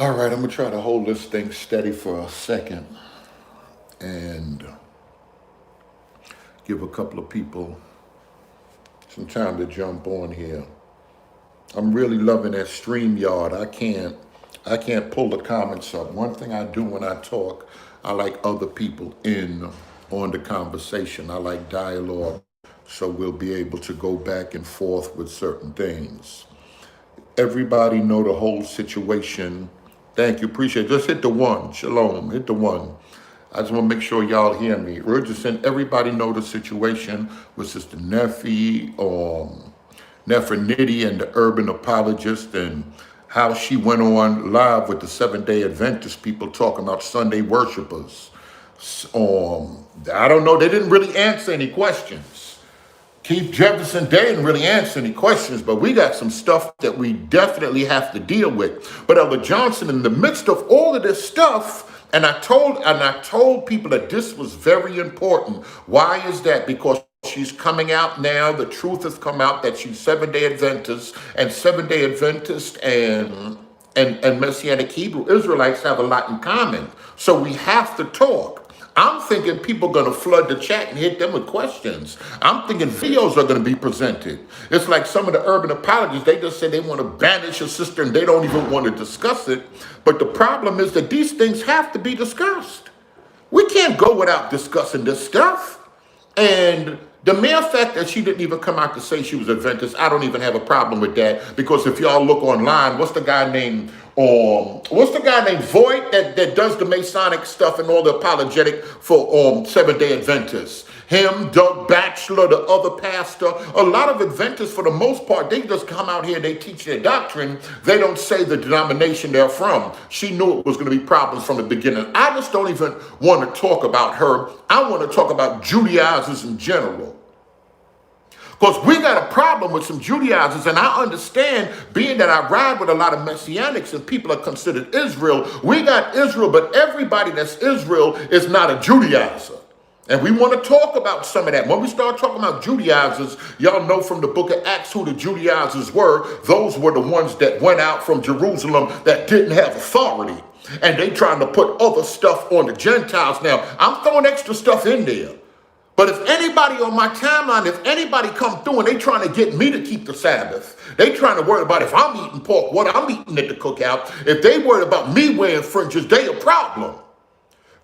All right, I'm gonna try to hold this thing steady for a second and give a couple of people some time to jump on here. I'm really loving that StreamYard. I can't pull the comments up. One thing I do when I talk, I like other people in on the conversation. I like dialogue, so we'll be able to go back and forth with certain things. Everybody know the whole situation. Thank you, appreciate it. Just hit the one. Shalom, hit the one. I just want to make sure y'all hear me. We're just saying everybody know the situation with Sister Nephi, Nefertiti and the urban apologist, and how she went on live with the Seventh-day Adventist people talking about Sunday worshipers. I don't know, they didn't really answer any questions. Keith Jefferson, they didn't really answer any questions, but we got some stuff that we definitely have to deal with. But Elder Johnson, in the midst of all of this stuff, and I told people that this was very important. Why is that? Because she's coming out now. The truth has come out that she's Seventh-day Adventist, and Seventh-day Adventist and Messianic Hebrew Israelites have a lot in common. So we have to talk. I'm thinking people are going to flood the chat and hit them with questions. I'm thinking videos are going to be presented. It's like some of the urban apologists, they just say they want to banish a sister and they don't even want to discuss it. But the problem is that these things have to be discussed. We can't go without discussing this stuff. And the mere fact that she didn't even come out to say she was Adventist, I don't even have a problem with that. Because if y'all look online, what's the guy named Voigt that does the Masonic stuff and all the apologetic for Seventh-day Adventists? Him, Doug Batchelor, the other pastor. A lot of Adventists, for the most part, they just come out here and they teach their doctrine. They don't say the denomination they're from. She knew it was going to be problems from the beginning. I just don't even want to talk about her. I want to talk about Judaizers in general. Because we got a problem with some Judaizers, and I understand, being that I ride with a lot of Messianics and people are considered Israel, we got Israel, but everybody that's Israel is not a Judaizer. And we want to talk about some of that. When we start talking about Judaizers, y'all know from the book of Acts who the Judaizers were. Those were the ones that went out from Jerusalem that didn't have authority. And they trying to put other stuff on the Gentiles. Now, I'm throwing extra stuff in there. But if anybody on my timeline, if anybody come through and they trying to get me to keep the Sabbath, they trying to worry about if I'm eating pork, what I'm eating at the cookout, if they worried about me wearing fringes, they a problem.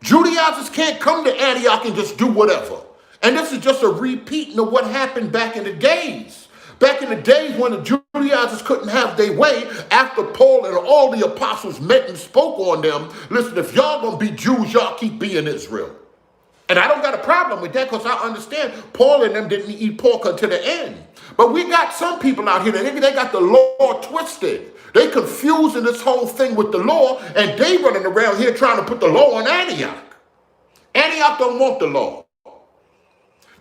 Judaizers can't come to Antioch and just do whatever. And this is just a repeating of what happened back in the days. Back in the days when the Judaizers couldn't have their way, after Paul and all the apostles met and spoke on them, listen, if y'all gonna be Jews, y'all keep being Israel. And I don't got a problem with that because I understand Paul and them didn't eat pork until the end. But we got some people out here that they got the law twisted. They confusing this whole thing with the law, and they running around here trying to put the law on Antioch. Antioch don't want the law.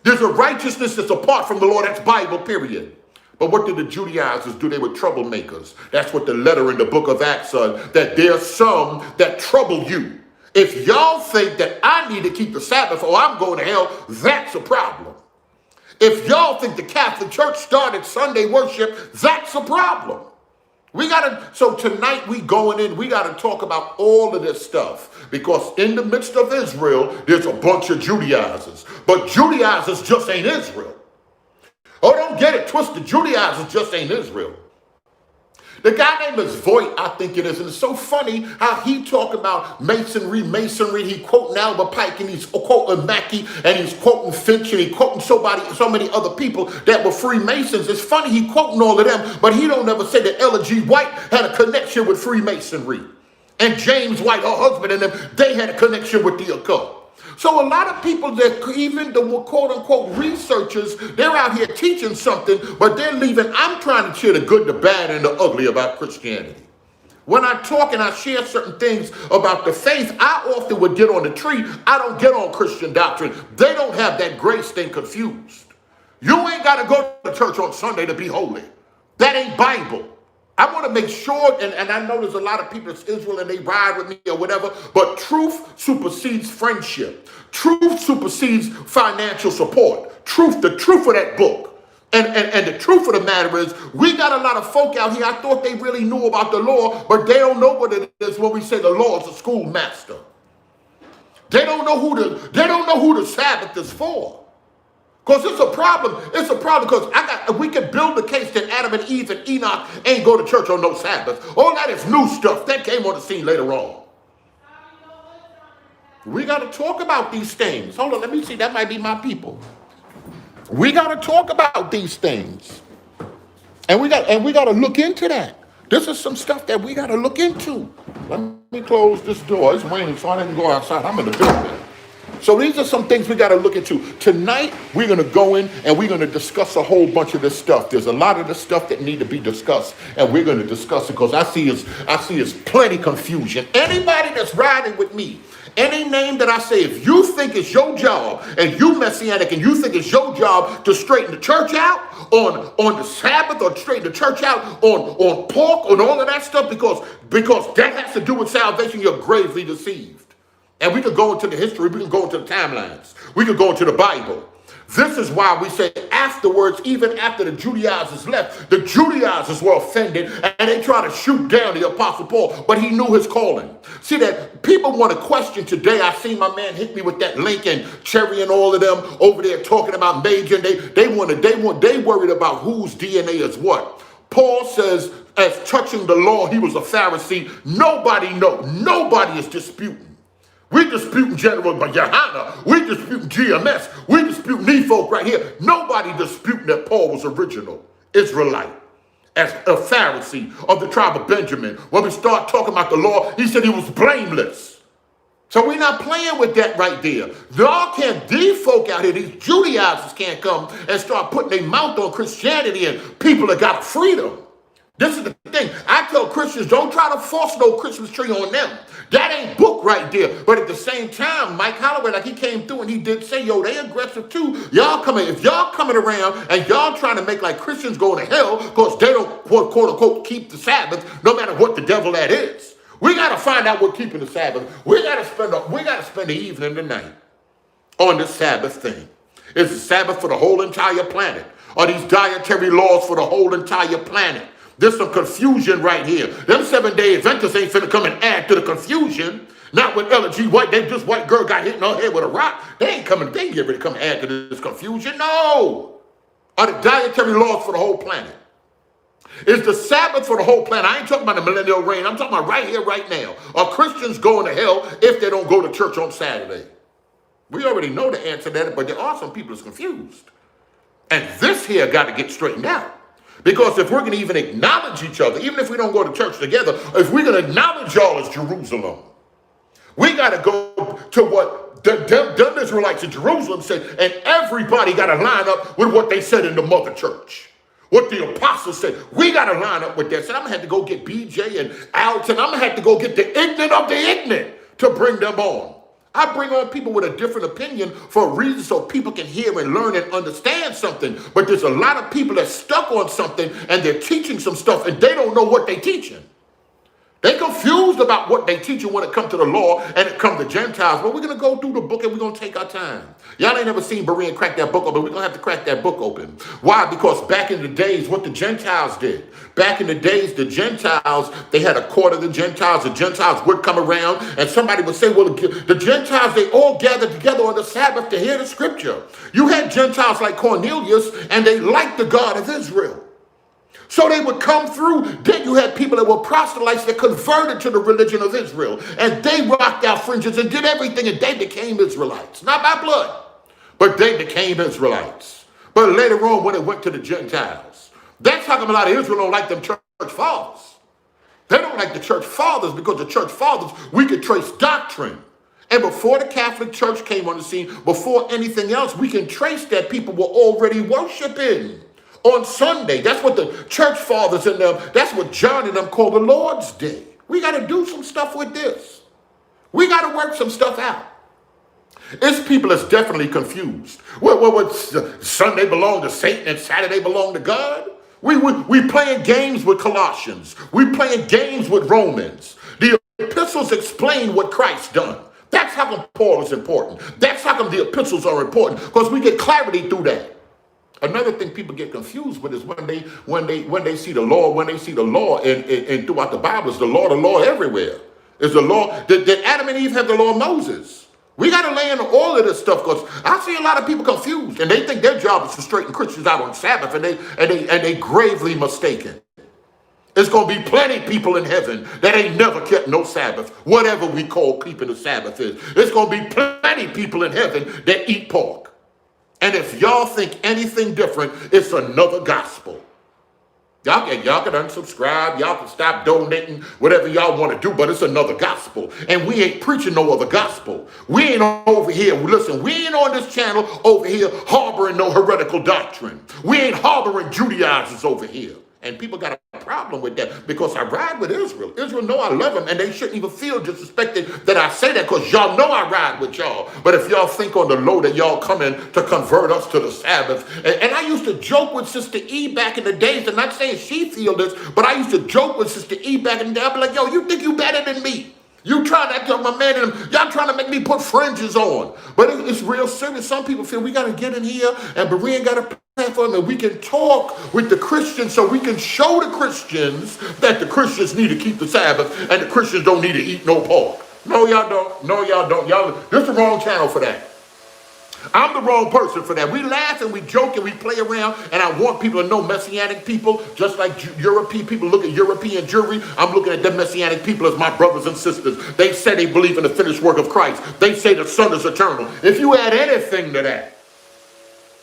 There's a righteousness that's apart from the law. That's Bible, period. But what did the Judaizers do? They were troublemakers. That's what the letter in the book of Acts said, that there's some that trouble you. If y'all think that I need to keep the Sabbath or I'm going to hell, that's a problem. If y'all think the Catholic Church started Sunday worship, that's a problem. So tonight we going in, we got to talk about all of this stuff. Because in the midst of Israel, there's a bunch of Judaizers. But Judaizers just ain't Israel. Oh, don't get it twisted. Judaizers just ain't Israel. The guy named is Voigt, I think it is, and it's so funny how he talk about masonry. He quoting Albert Pike, and he's quoting Mackey, and he's quoting Finch, and he's quoting so many other people that were Freemasons. It's funny he quoting all of them, but he don't ever say that Ella G. White had a connection with Freemasonry. And James White, her husband, and them, they had a connection with the occult. So a lot of people that even the quote-unquote researchers, they're out here teaching something, but they're leaving. I'm trying to share the good, the bad, and the ugly about Christianity. When I talk and I share certain things about the faith, I often would get on the tree. I don't get on Christian doctrine. They don't have that grace thing confused. You ain't got to go to church on Sunday to be holy. That ain't Bible. I want to make sure, and I know there's a lot of people that's Israel and they ride with me or whatever, but truth supersedes friendship. Truth supersedes financial support. The truth of that book. And the truth of the matter is, we got a lot of folk out here, I thought they really knew about the law, but they don't know what it is when we say the law is a schoolmaster. They don't know who the Sabbath is for. Because it's a problem. It's a problem because we can build the case that Adam and Eve and Enoch ain't go to church on no Sabbath. All that is new stuff. That came on the scene later on. We got to talk about these things. Hold on, let me see. That might be my people. We got to talk about these things. And we got to look into that. This is some stuff that we got to look into. Let me close this door. It's raining, so I didn't go outside. I'm in the building. So these are some things we got to look into. Tonight, we're going to go in and we're going to discuss a whole bunch of this stuff. There's a lot of the stuff that need to be discussed, and we're going to discuss it because I see is plenty confusion. Anybody that's riding with me, any name that I say, if you think it's your job and you Messianic and you think it's your job to straighten the church out on the Sabbath or straighten the church out on pork and all of that stuff because that has to do with salvation, you're gravely deceived. And we could go into the history, we could go into the timelines, we could go into the Bible. This is why we say afterwards, even after the Judaizers left, the Judaizers were offended and they tried to shoot down the Apostle Paul, but he knew his calling. See that people want to question today. I seen my man hit me with that link and Cherry and all of them over there talking about Major. They worried about whose DNA is what. Paul says, as touching the law, he was a Pharisee. Nobody is disputing. We disputing General Yohana. We disputing GMS. We disputing these folk right here. Nobody disputing that Paul was original Israelite as a Pharisee of the tribe of Benjamin. When we start talking about the law, he said he was blameless. So we're not playing with that right there. These folk out here, these Judaizers can't come and start putting their mouth on Christianity and people that got freedom. This is the thing. I tell Christians, don't try to force no Christmas tree on them. That ain't book right there. But at the same time, Mike Holloway, like he came through and he did say, yo, they aggressive too. If y'all coming around and y'all trying to make like Christians go to hell because they don't quote unquote keep the Sabbath, no matter what the devil that is. We got to find out what keeping the Sabbath. We got to spend the evening tonight on the Sabbath thing. Is the Sabbath for the whole entire planet? Are these dietary laws for the whole entire planet? There's some confusion right here. Them 7-day Adventists ain't finna come and add to the confusion. Not with Ella G. White. This white girl got hit in her head with a rock. They ain't get ready to come and add to this confusion. No. Are the dietary laws for the whole planet? Is the Sabbath for the whole planet? I ain't talking about the millennial reign. I'm talking about right here, right now. Are Christians going to hell if they don't go to church on Saturday? We already know the answer to that, but there are some people that's confused. And this here got to get straightened out. Because if we're going to even acknowledge each other, even if we don't go to church together, if we're going to acknowledge y'all as Jerusalem, we got to go to what the Israelites in Jerusalem said, and everybody got to line up with what they said in the mother church. What the apostles said. We got to line up with that. So I'm going to have to go get BJ and Alton. I'm going to have to go get the ignorant of the ignorant to bring them on. I bring on people with a different opinion for a reason so people can hear and learn and understand something. But there's a lot of people that stuck on something and they're teaching some stuff and they don't know what they're teaching. They're confused about what they teaching when it comes to the law and it comes to Gentiles. But we're going to go through the book and we're going to take our time. Y'all ain't never seen Berean crack that book open. We're going to have to crack that book open. Why? Because back in the days, what the Gentiles did. Back in the days, the Gentiles, they had a court of the Gentiles. The Gentiles would come around and somebody would say, well, the Gentiles, they all gathered together on the Sabbath to hear the scripture. You had Gentiles like Cornelius and they liked the God of Israel. So they would come through. Then you had people that were proselytes that converted to the religion of Israel. And they rocked out fringes and did everything. And they became Israelites. Not by blood, but they became Israelites. But later on, when it went to the Gentiles, that's how come a lot of Israel don't like them church fathers. They don't like the church fathers because the church fathers, we could trace doctrine. And before the Catholic Church came on the scene, before anything else, we can trace that people were already worshiping on Sunday. That's what the church fathers and them, that's what John and them call the Lord's Day. We got to do some stuff with this. We got to work some stuff out. It's people that's definitely confused. What Sunday belong to Satan and Saturday belong to God? We playing games with Colossians. We playing games with Romans. The epistles explain what Christ done. That's how come Paul is important. That's how come the epistles are important, because we get clarity through that. Another thing people get confused with is when they see the law, and throughout the Bible, is the law everywhere. Is the law, did Adam and Eve have the law of Moses? We got to lay in all of this stuff, because I see a lot of people confused, and they think their job is to straighten Christians out on Sabbath, and they gravely mistaken. There's going to be plenty of people in heaven that ain't never kept no Sabbath, whatever we call keeping the Sabbath is. There's going to be plenty of people in heaven that eat pork. And if y'all think anything different, it's another gospel. Y'all can unsubscribe, y'all can stop donating, whatever y'all want to do, but it's another gospel. And we ain't preaching no other gospel. We ain't over here, listen, we ain't on this channel over here harboring no heretical doctrine. We ain't harboring Judaizers over here. And people got a problem with that, because I ride with Israel. Israel know I love them, and they shouldn't even feel disrespected that I say that, because y'all know I ride with y'all. But if y'all think on the low that y'all coming to convert us to the Sabbath, and I used to joke with Sister E back in the days, and not saying she feel this, but I used to joke with Sister E back in the day. I'd be like, yo, you think you better than me? You trying to act like my man and them. Y'all trying to make me put fringes on. But it's real serious. Some people feel we got to get in here and Berean got a platform and we can talk with the Christians so we can show the Christians that the Christians need to keep the Sabbath and the Christians don't need to eat no pork. No, y'all don't. No, y'all don't. This is the wrong channel for that. I'm the wrong person for that. We laugh and we joke and we play around, and I want people to know Messianic people, just like European people look at European Jewry. I'm looking at them Messianic people as my brothers and sisters. They say they believe in the finished work of Christ. They say the Son is eternal. If you add anything to that,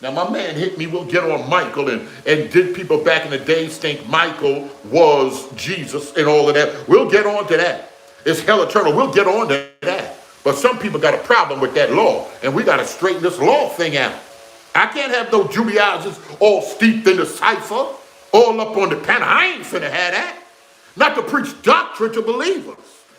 now my man hit me, we'll get on Michael, and did people back in the days think Michael was Jesus and all of that? We'll get on to that. It's hell eternal. We'll get on to that. But some people got a problem with that law, and we got to straighten this law thing out. I can't have no Judaizers all steeped in the cipher, all up on the panel. I ain't finna have that. Not to preach doctrine to believers.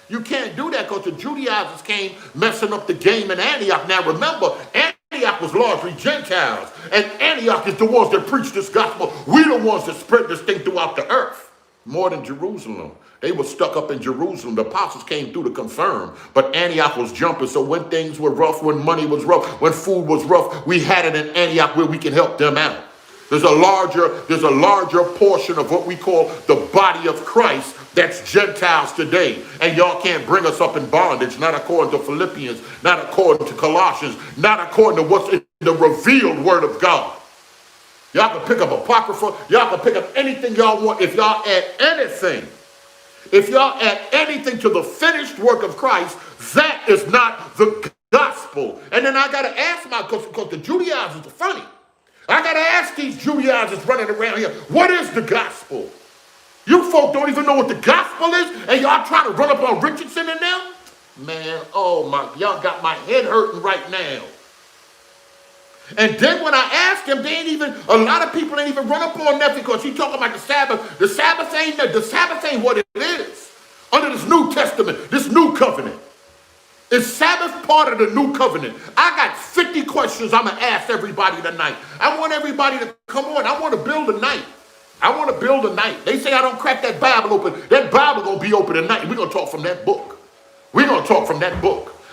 You can't do that, because the Judaizers came messing up the game in Antioch. Now remember, Antioch was largely Gentiles, and Antioch is the ones that preach this gospel. We the ones that spread this thing throughout the earth, more than Jerusalem. They were stuck up in Jerusalem. The apostles came through to confirm, but Antioch was jumping. So when things were rough, when money was rough, when food was rough, we had it in Antioch where we can help them out. There's a larger portion of what we call the body of Christ that's Gentiles today. And y'all can't bring us up in bondage, not according to Philippians, not according to Colossians, not according to what's in the revealed word of God. Y'all can pick up Apocrypha. Y'all can pick up anything y'all want. If y'all add anything to the finished work of Christ, that is not the gospel. And then I got to ask because the Judaizers are funny. I got to ask these Judaizers running around here, what is the gospel? You folk don't even know what the gospel is, and y'all trying to run up on Richardson and them? Man, oh my, y'all got my head hurting right now. And then when I asked him, a lot of people ain't even run up on that, because he talking about the Sabbath. The Sabbath ain't what it is. Under this New Testament, this new covenant. Is Sabbath part of the new covenant? I got 50 questions I'm going to ask everybody tonight. I want everybody to come on. I want to build a night. They say I don't crack that Bible open. That Bible going to be open tonight. We're going to talk from that book.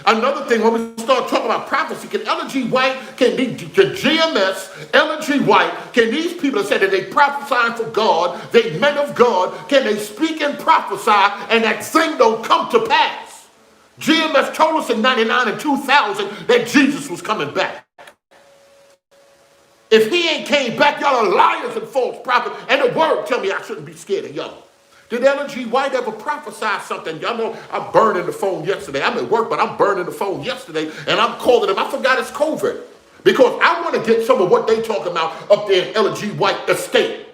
Another thing, when we start talking about prophecy, can Ellen G. White, can GMS, Ellen G. White, can these people that say that they prophesying for God, they men of God, can they speak and prophesy and that thing don't come to pass? GMS told us in 99 and 2000 that Jesus was coming back. If he ain't came back, y'all are liars and false prophets, and the word tell me I shouldn't be scared of y'all. Did Ellen G. White ever prophesy something? Y'all know I'm burning the phone yesterday. I'm at work, but I'm burning the phone yesterday, and I'm calling them. I forgot it's COVID, because I want to get some of what they talking about up there in Ellen G. White estate.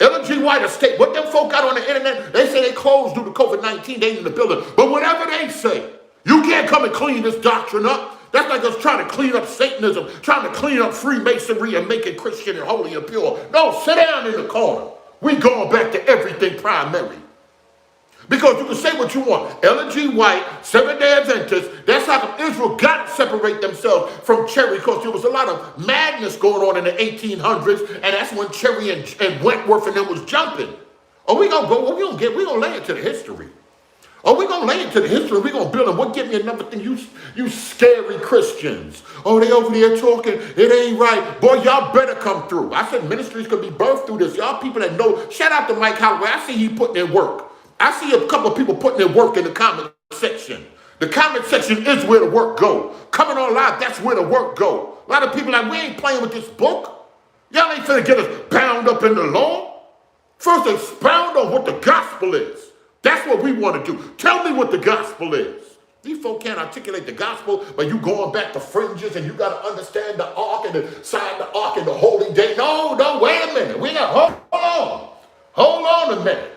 Ellen G. White estate, what them folk got on the internet, they say they closed due to COVID-19, they in the building. But whatever they say, you can't come and clean this doctrine up. That's like us trying to clean up Satanism, trying to clean up Freemasonry and make it Christian and holy and pure. No, sit down in the corner. We going back to everything primary. Because you can say what you want. Ellen G. White, Seventh-day Adventists, that's how come Israel got to separate themselves from Cherry, because there was a lot of madness going on in the 1800s, and that's when Cherry and Wentworth and them was jumping. Oh, we gonna lay it to the history. Or we're going to lay into the history, we're going to build them. What give me another thing? You scary Christians. Oh, they over there talking. It ain't right. Boy, y'all better come through. I said ministries could be birthed through this. Y'all people that know, shout out to Mike Holloway. I see he putting in work. I see a couple of people putting in work in the comment section. The comment section is where the work go. Coming on live, that's where the work go. A lot of people like, we ain't playing with this book. Y'all ain't finna get us bound up in the law. First, expound on what the gospel is. That's what we want to do. Tell me what the gospel is. These folk can't articulate the gospel, but you going back to fringes and you got to understand the ark and the side the ark and the holy day. No, wait a minute. We got hold on a minute.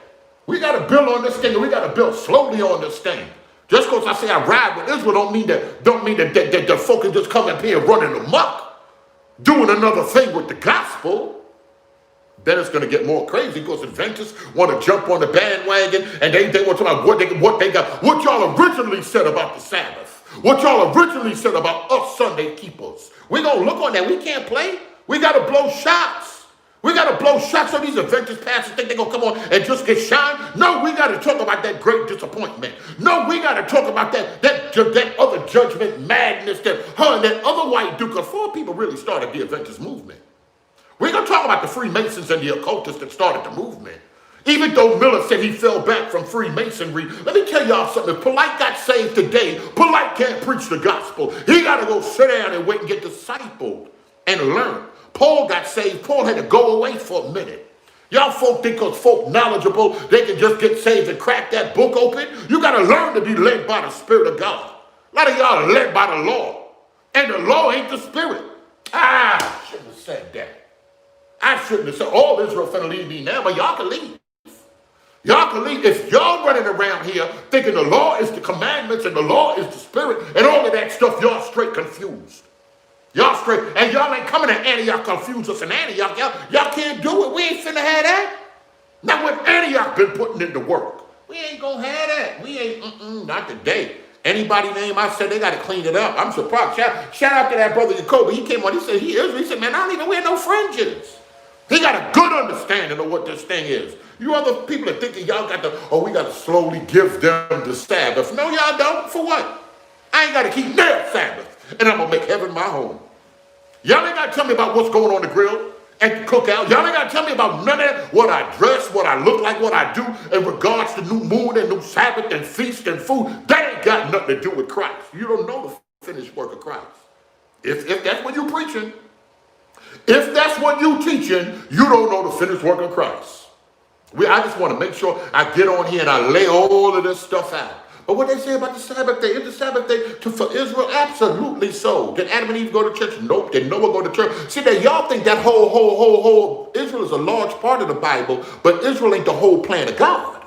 We got to build on this thing, and we got to build slowly on this thing. Just because I say I ride with Israel don't mean that the folk can just come up here running amok, doing another thing with the gospel. Then it's going to get more crazy because Adventists want to jump on the bandwagon and they want to talk about what they got, what y'all originally said about the Sabbath, what y'all originally said about us Sunday keepers. We're going to look on that. We can't play. We got to blow shots. We got to blow shots so these Adventist pastors think they're going to come on and just get shined. No, we got to talk about that great disappointment. No, we got to talk about that other judgment madness that her and that other white dude, because 4 people really started the Adventist movement. We're going to talk about the Freemasons and the occultists that started the movement. Even though Miller said he fell back from Freemasonry, let me tell y'all something. If Polite got saved today, Polite can't preach the gospel. He got to go sit down and wait and get discipled and learn. Paul got saved. Paul had to go away for a minute. Y'all folk think because folk knowledgeable, they can just get saved and crack that book open. You got to learn to be led by the Spirit of God. A lot of y'all are led by the law. And the law ain't the Spirit. I shouldn't have said that. I shouldn't have said, all Israel finna leave me now, but y'all can leave. Y'all can leave. If y'all running around here thinking the law is the commandments and the law is the Spirit and all of that stuff, y'all straight confused. Y'all straight, and y'all ain't coming to Antioch confuse us in Antioch. Y'all can't do it. We ain't finna have that. Not what Antioch been putting into work. We ain't gonna have that. We ain't, not today. Anybody name I said they got to clean it up. I'm surprised. Shout out to that brother Jacoby. He came on. He said he said, man, I don't even wear no fringes. He got a good understanding of what this thing is. You other people that think y'all got to, we got to slowly give them the Sabbath. No, y'all don't. For what? I ain't got to keep their Sabbath. And I'm going to make heaven my home. Y'all ain't got to tell me about what's going on the grill and the cookout. Y'all ain't got to tell me about none of that, what I dress, what I look like, what I do in regards to new moon and new Sabbath and feast and food. That ain't got nothing to do with Christ. You don't know the finished work of Christ. If that's what you're preaching, if that's what you teaching, you don't know the finished work of Christ. I just want to make sure I get on here and I lay all of this stuff out. But what they say about the Sabbath day, is the Sabbath day for Israel? Absolutely so. Did Adam and Eve go to church? Nope. Did Noah go to church? See, that y'all think that whole Israel is a large part of the Bible, but Israel ain't the whole plan of God.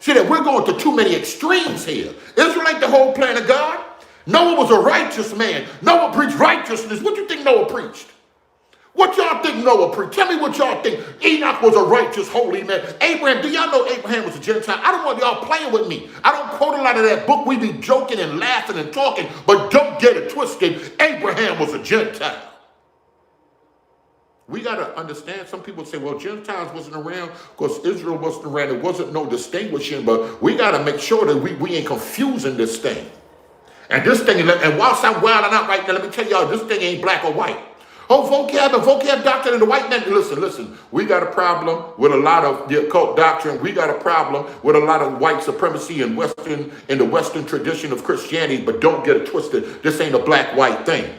See, that we're going to too many extremes here. Israel ain't the whole plan of God. Noah was a righteous man. Noah preached righteousness. What do you think Noah preached? What y'all think Noah preached? Tell me what y'all think. Enoch was a righteous, holy man. Abraham, do y'all know Abraham was a Gentile? I don't want y'all playing with me. I don't quote a lot of that book. We be joking and laughing and talking, but don't get it twisted. Abraham was a Gentile. We got to understand, some people say, well, Gentiles wasn't around because Israel wasn't around. There wasn't no distinguishing, but we got to make sure that we ain't confusing this thing. And this thing, and whilst I'm wilding out right now, let me tell y'all, this thing ain't black or white. Oh, vocab doctrine and the white man. Listen, we got a problem with a lot of the occult doctrine. We got a problem with a lot of white supremacy in the Western tradition of Christianity, but don't get it twisted. This ain't a black-white thing.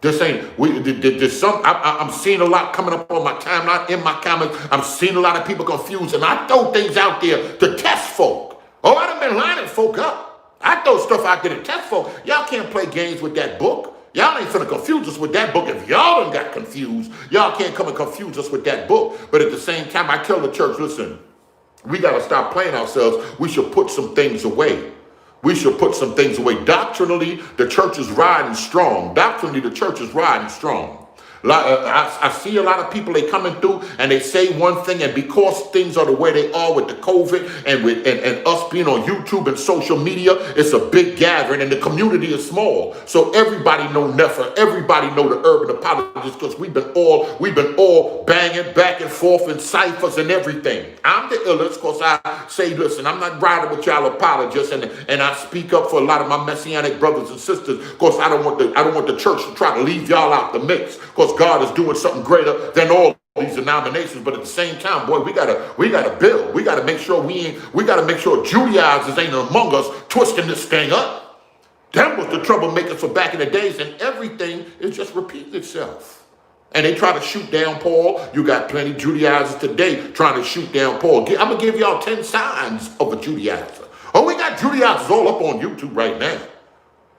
This ain't, I'm seeing a lot coming up on my timeline, in my comments. I'm seeing a lot of people confused, and I throw things out there to test folk. Oh, I done been lining folk up. I throw stuff out there to test folk. Y'all can't play games with that book. Y'all ain't finna confuse us with that book. If y'all done got confused, y'all can't come and confuse us with that book. But at the same time, I tell the church, listen, we got to stop playing ourselves. We should put some things away. We should put some things away. Doctrinally, the church is riding strong. Doctrinally, the church is riding strong. I see a lot of people, they coming through and they say one thing, and because things are the way they are with the COVID and with and us being on YouTube and social media, it's a big gathering and the community is small. So everybody know Nefer, everybody know the urban apologists, because we've been all banging back and forth in ciphers and everything. I'm the illest because I say, listen, I'm not riding with y'all apologists, and I speak up for a lot of my Messianic brothers and sisters, because I don't want the church to try to leave y'all out the mix, because God is doing something greater than all these denominations. But at the same time, boy, we gotta build. We gotta make sure we gotta make sure Judaizers ain't among us twisting this thing up. That was the troublemakers for back in the days, and everything is just repeating itself. And they try to shoot down Paul. You got plenty of Judaizers today trying to shoot down Paul. I'm gonna give y'all 10 signs of a Judaizer. Oh, we got Judaizers all up on YouTube right now.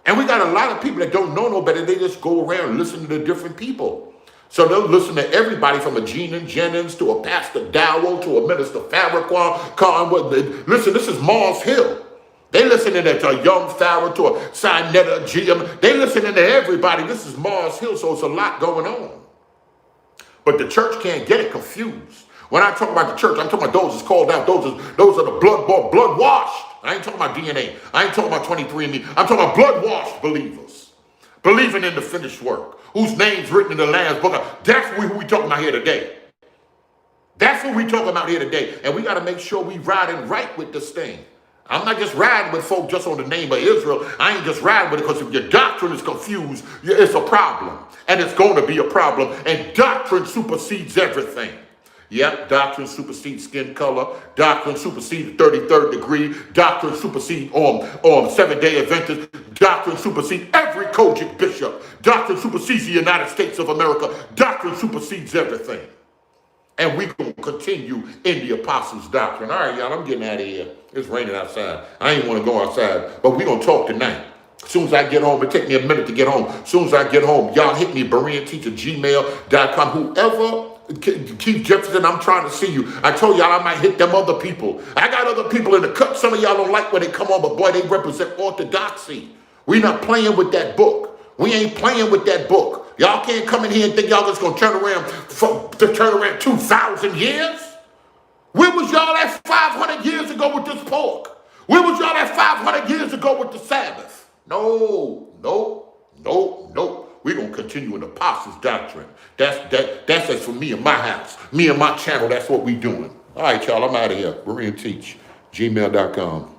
And we got a lot of people that don't know no better. They just go around and listen to the different people. So they'll listen to everybody from a Gene Jennings to a Pastor Dowell to a Minister Farrakhan. Listen, this is Mars Hill. They listening to a young Farrah, to a Sinetta GM. They listening to everybody. This is Mars Hill, so it's a lot going on. But the church can't get it confused. When I talk about the church, I'm talking about those that's called out. Those are the blood washed. I ain't talking about DNA. I ain't talking about 23andMe. I'm talking about blood washed believers, believing in the finished work, whose name's written in the Lamb's book. That's who we talking about here today. That's what we talking about here today. And we got to make sure we riding right with this thing. I'm not just riding with folk just on the name of Israel. I ain't just riding with it, because if your doctrine is confused, it's a problem. And it's going to be a problem. And doctrine supersedes everything. Yep, doctrine supersedes skin color. Doctrine supersedes the 33rd degree. Doctrine supersedes Seventh-day Adventists. Doctrine supersedes every Kojic bishop. Doctrine supersedes the United States of America. Doctrine supersedes everything. And we're going to continue in the apostles' doctrine. All right, y'all, I'm getting out of here. It's raining outside. I ain't want to go outside, but we're going to talk tonight. As soon as I get home, it take me a minute to get home. As soon as I get home, y'all hit me, BereanTeacher@gmail.com. Whoever, Keith Jefferson, I'm trying to see you. I told y'all I might hit them other people. I got other people in the cut. Some of y'all don't like when they come on, but boy, they represent orthodoxy. We're not playing with that book. We ain't playing with that book. Y'all can't come in here and think y'all just going to turn around 2,000 years. Where was y'all at 500 years ago with this pork? Where was y'all at 500 years ago with the Sabbath? No. We're going to continue in the apostles' doctrine. That's for me and my house. Me and my channel, that's what we doing. All right, y'all, I'm out of here. BereanTeach@gmail.com.